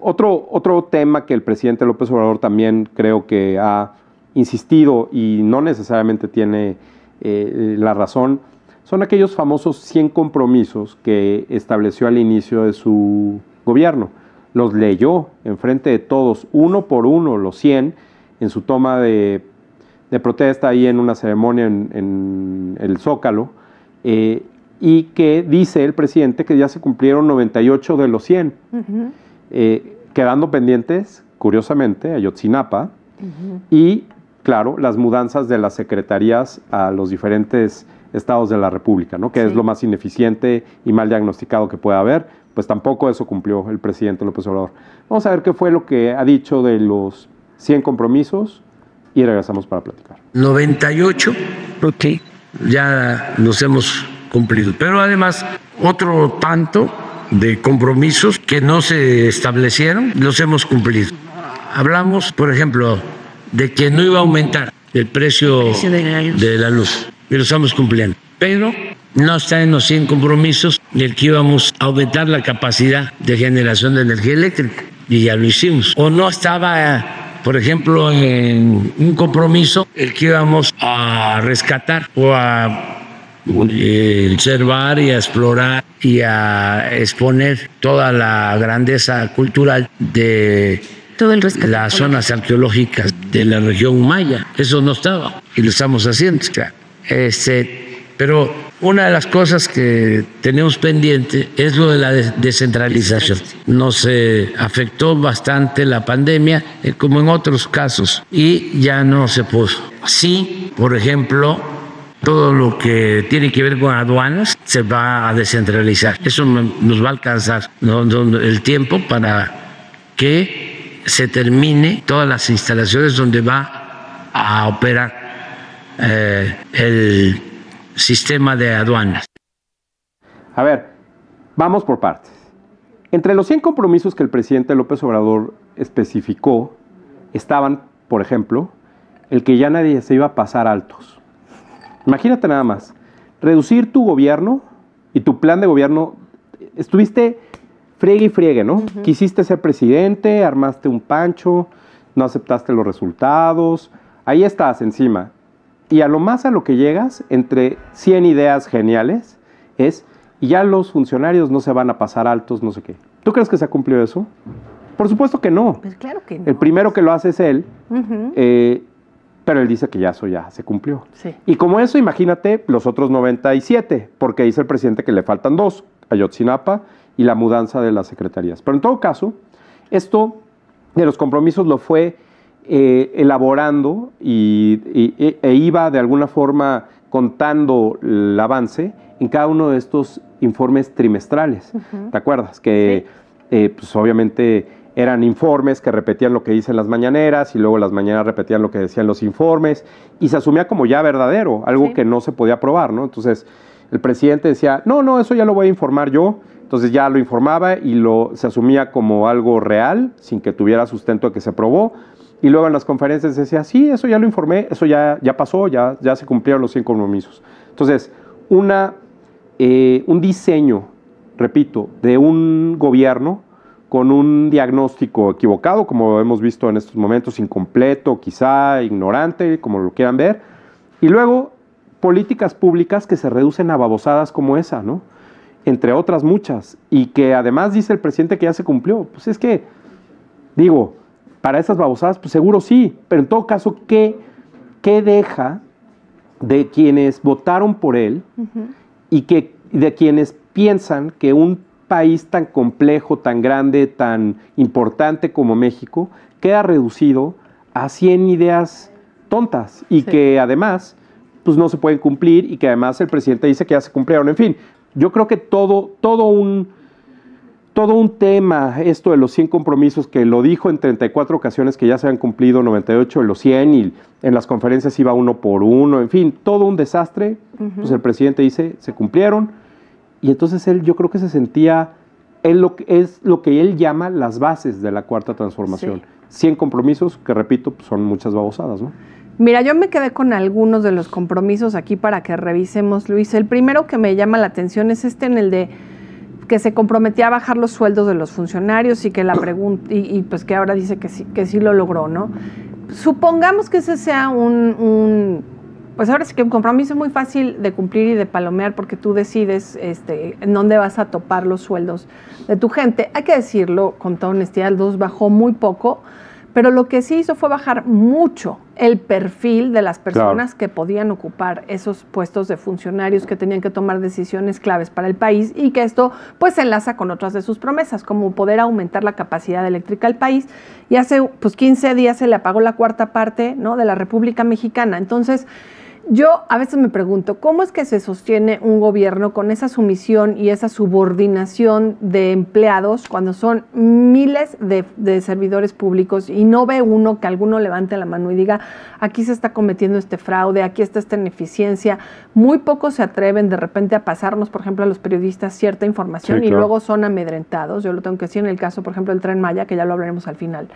Otro tema que el presidente López Obrador también creo que ha insistido y no necesariamente tiene la razón, son aquellos famosos 100 compromisos que estableció al inicio de su gobierno. Los leyó enfrente de todos, uno por uno, los 100, en su toma de protesta ahí en una ceremonia en el Zócalo, y que dice el presidente que ya se cumplieron 98 de los 100, quedando pendientes, curiosamente, Ayotzinapa, y, claro, las mudanzas de las secretarías a los diferentes estados de la República, ¿no? Que es lo más ineficiente y mal diagnosticado que pueda haber. Pues tampoco eso cumplió el presidente López Obrador. Vamos a ver qué fue lo que ha dicho de los 100 compromisos y regresamos para platicar. 98, ya los hemos cumplido. Pero además, otro tanto de compromisos que no se establecieron, los hemos cumplido. Hablamos, por ejemplo, de que no iba a aumentar el precio de la luz, y lo estamos cumpliendo. Pero no está en los 100 compromisos el que íbamos a aumentar la capacidad de generación de energía eléctrica, y ya lo hicimos. O no estaba, por ejemplo, en un compromiso el que íbamos a rescatar o a observar y a explorar y a exponer toda la grandeza cultural de las zonas arqueológicas de la región maya. Eso no estaba y lo estamos haciendo. Pero una de las cosas que tenemos pendiente es lo de la descentralización. Nos afectó bastante la pandemia, como en otros casos, y ya no se pudo. Sí, por ejemplo, todo lo que tiene que ver con aduanas se va a descentralizar. Eso nos va a alcanzar el tiempo para que se termine todas las instalaciones donde va a operar el sistema de aduanas. A ver, vamos por partes. Entre los 100 compromisos que el presidente López Obrador especificó, estaban, por ejemplo, el que ya nadie se iba a pasar altos. Imagínate nada más, reducir tu gobierno y tu plan de gobierno, estuviste friegue y friegue, ¿no? Quisiste ser presidente, armaste un pancho, no aceptaste los resultados, ahí estás encima. Y a lo que llegas, entre 100 ideas geniales, y ya los funcionarios no se van a pasar altos, no sé qué. ¿Tú crees que se ha cumplido eso? Por supuesto que no. Pues claro que no. El primero que lo hace es él, pero él dice que ya eso ya se cumplió. Sí. Y como eso, imagínate los otros 97, porque dice el presidente que le faltan 2, Ayotzinapa y la mudanza de las secretarías. Pero en todo caso, esto de los compromisos lo fue elaborando e iba de alguna forma contando el avance en cada uno de estos informes trimestrales. ¿Te acuerdas? Que pues obviamente eran informes que repetían lo que dicen las mañaneras y luego las mañaneras repetían lo que decían los informes y se asumía como ya verdadero, algo que no se podía probar, ¿no? Entonces el presidente decía, no, eso ya lo voy a informar yo. Entonces ya lo informaba y se asumía como algo real, sin que tuviera sustento de que se probó. Y luego en las conferencias decía, sí, eso ya lo informé, eso ya pasó, ya se cumplieron los 100 compromisos. Entonces, un diseño, repito, de un gobierno con un diagnóstico equivocado, como hemos visto en estos momentos, incompleto, quizá ignorante, como lo quieran ver. Y luego, políticas públicas que se reducen a babosadas como esa, ¿no? Entre otras muchas, y que además dice el presidente que ya se cumplió. Pues es que, digo, para esas babosadas, pues seguro sí, pero en todo caso, ¿qué deja de quienes votaron por él y de quienes piensan que un país tan complejo, tan grande, tan importante como México, queda reducido a 100 ideas tontas y que además pues no se pueden cumplir y que además el presidente dice que ya se cumplieron? En fin, yo creo que todo un tema, esto de los 100 compromisos, que lo dijo en 34 ocasiones que ya se han cumplido 98 de los 100 y en las conferencias iba uno por uno, en fin, todo un desastre. Pues el presidente dice, se cumplieron, y entonces él, yo creo que se sentía, es lo que él llama las bases de la Cuarta Transformación. 100 compromisos que, repito, pues son muchas babosadas, ¿no? Mira, yo me quedé con algunos de los compromisos aquí para que revisemos, Luis. El primero que me llama la atención es en el de que se comprometía a bajar los sueldos de los funcionarios y que la pregunta y pues que ahora dice que sí lo logró, ¿no? Supongamos que ese sea pues ahora sí que un compromiso muy fácil de cumplir y de palomear porque tú decides en dónde vas a topar los sueldos de tu gente. Hay que decirlo con toda honestidad, el 2 bajó muy poco, pero lo que sí hizo fue bajar mucho el perfil de las personas que podían ocupar esos puestos de funcionarios que tenían que tomar decisiones claves para el país y que esto pues se enlaza con otras de sus promesas, como poder aumentar la capacidad eléctrica del país. Y hace pues 15 días se le apagó la cuarta parte, ¿no?, de la República Mexicana. Entonces, yo a veces me pregunto, ¿cómo es que se sostiene un gobierno con esa sumisión y esa subordinación de empleados cuando son miles de servidores públicos y no ve uno que alguno levante la mano y diga, aquí se está cometiendo este fraude, aquí está esta ineficiencia? Muy pocos se atreven de repente a pasarnos, por ejemplo, a los periodistas cierta información y luego son amedrentados. Yo lo tengo que decir en el caso, por ejemplo, del Tren Maya, que ya lo hablaremos al final.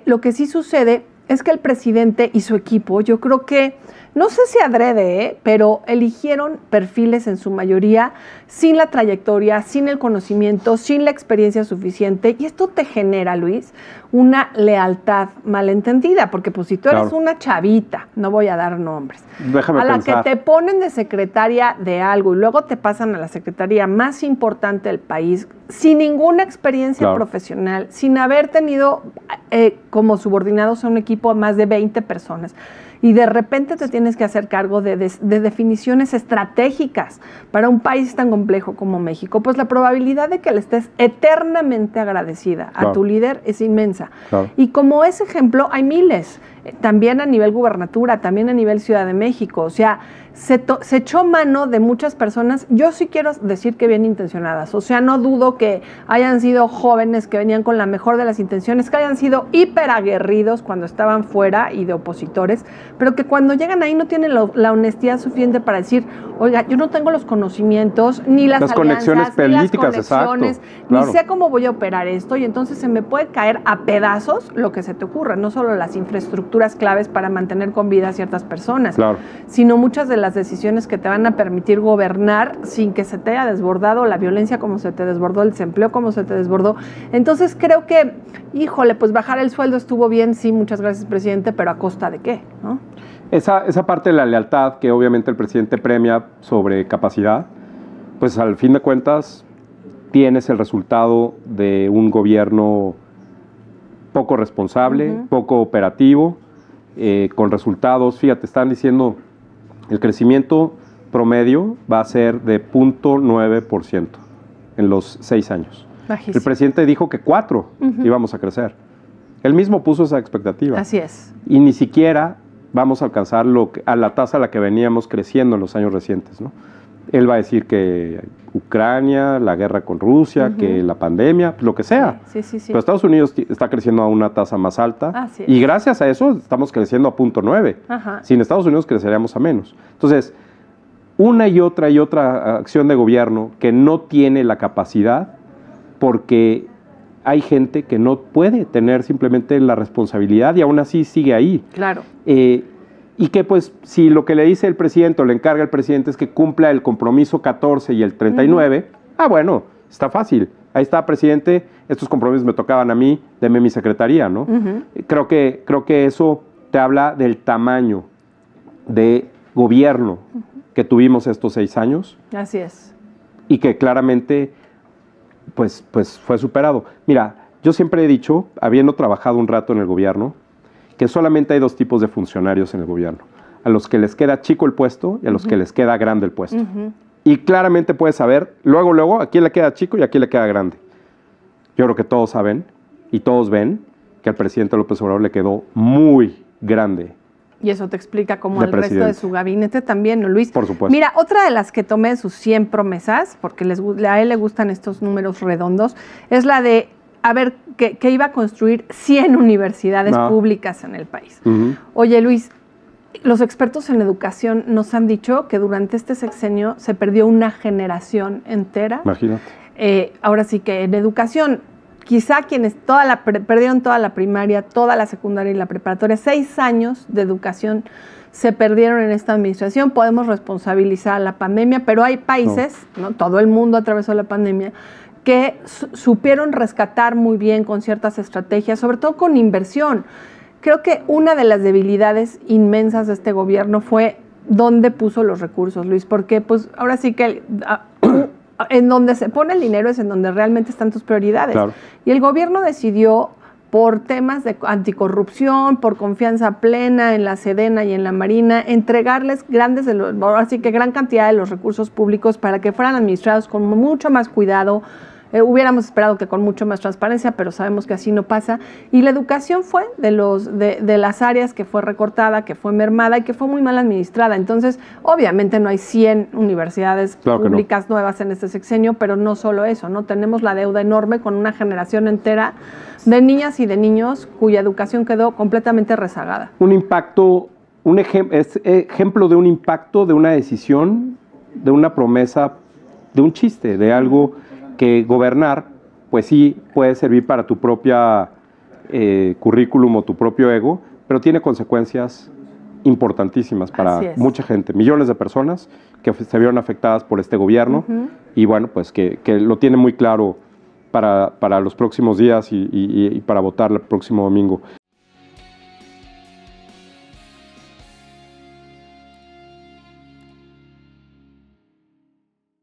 Lo que sí sucede es que el presidente y su equipo, yo creo que, no sé si adrede, pero eligieron perfiles en su mayoría sin la trayectoria, sin el conocimiento, sin la experiencia suficiente. Y esto te genera, Luis, una lealtad malentendida, porque pues si tú eres una chavita, no voy a dar nombres, déjame pensar, que te ponen de secretaria de algo y luego te pasan a la secretaría más importante del país, sin ninguna experiencia profesional, sin haber tenido como subordinados a un equipo a más de 20 personas, y de repente te tienes que hacer cargo de definiciones estratégicas para un país tan complejo como México, pues la probabilidad de que le estés eternamente agradecida a tu líder es inmensa. Y como ese ejemplo hay miles, también a nivel gubernatura, también a nivel Ciudad de México. O sea, se echó mano de muchas personas, yo sí quiero decir que bien intencionadas. O sea, no dudo que hayan sido jóvenes que venían con la mejor de las intenciones, que hayan sido hiperaguerridos cuando estaban fuera y de opositores, pero que cuando llegan ahí no tienen la honestidad suficiente para decir, oiga, yo no tengo los conocimientos, ni las conexiones políticas, ni sé cómo voy a operar esto, y entonces se me puede caer a pedazos lo que se te ocurra, no solo las infraestructuras claves para mantener con vida a ciertas personas, sino muchas de las decisiones que te van a permitir gobernar sin que se te haya desbordado la violencia como se te desbordó, el desempleo como se te desbordó. Entonces creo que, híjole, pues bajar el sueldo estuvo bien, sí, muchas gracias, presidente, pero ¿a costa de qué?, ¿no? Esa parte de la lealtad que obviamente el presidente premia sobre capacidad, pues al fin de cuentas tienes el resultado de un gobierno poco responsable, poco operativo, con resultados, fíjate, están diciendo el crecimiento promedio va a ser de 0.9% en los 6 años. Bajísimo. El presidente dijo que 4 íbamos a crecer. Él mismo puso esa expectativa. Así es. Y ni siquiera vamos a alcanzar a la tasa a la que veníamos creciendo en los años recientes, ¿no? Él va a decir que Ucrania, la guerra con Rusia, que la pandemia, lo que sea. Sí. Pero Estados Unidos está creciendo a una tasa más alta y gracias a eso estamos creciendo a 0.9. Sin Estados Unidos creceríamos a menos. Entonces, una y otra acción de gobierno que no tiene la capacidad porque hay gente que no puede tener simplemente la responsabilidad y aún así sigue ahí. Claro. Y que pues si lo que le dice el presidente o le encarga el presidente es que cumpla el compromiso 14 y el 39, bueno, está fácil. Ahí está, presidente, estos compromisos me tocaban a mí, deme mi secretaría, ¿no? Creo que eso te habla del tamaño de gobierno que tuvimos estos 6 años. Así es. Y que claramente pues fue superado. Mira, yo siempre he dicho, habiendo trabajado un rato en el gobierno, que solamente hay 2 tipos de funcionarios en el gobierno. A los que les queda chico el puesto y a los que les queda grande el puesto. Y claramente puedes saber, luego, a quién le queda chico y a quién le queda grande. Yo creo que todos saben y todos ven que al presidente López Obrador le quedó muy grande. Y eso te explica cómo al resto de su gabinete también, ¿no, Luis? Por supuesto. Mira, otra de las que tomé de sus 100 promesas, porque a él le gustan estos números redondos, es la de que iba a construir 100 universidades públicas en el país. Oye, Luis, los expertos en educación nos han dicho que durante este sexenio se perdió una generación entera. Imagínate. Ahora sí que en educación, quizá quienes perdieron toda la primaria, toda la secundaria y la preparatoria, 6 años de educación se perdieron en esta administración. Podemos responsabilizar a la pandemia, pero hay países, ¿no? Todo el mundo atravesó la pandemia, que supieron rescatar muy bien con ciertas estrategias, sobre todo con inversión. Creo que una de las debilidades inmensas de este gobierno fue dónde puso los recursos, Luis, porque pues ahora sí que en donde se pone el dinero es en donde realmente están tus prioridades. Claro. Y el gobierno decidió, por temas de anticorrupción, por confianza plena en la Sedena y en la Marina, entregarles gran cantidad de los recursos públicos para que fueran administrados con mucho más cuidado. Hubiéramos esperado que con mucho más transparencia, pero sabemos que así no pasa. Y la educación fue de las áreas que fue recortada, que fue mermada y que fue muy mal administrada. Entonces, obviamente no hay 100 universidades públicas nuevas en este sexenio, pero no solo eso, ¿no? Tenemos la deuda enorme con una generación entera de niñas y de niños cuya educación quedó completamente rezagada. Un impacto, es ejemplo de un impacto, de una decisión, de una promesa, de un chiste, de algo que gobernar, pues sí puede servir para tu propia currículum o tu propio ego, pero tiene consecuencias importantísimas para mucha gente, millones de personas que se vieron afectadas por este gobierno y bueno, pues que lo tiene muy claro para los próximos días y para votar el próximo domingo.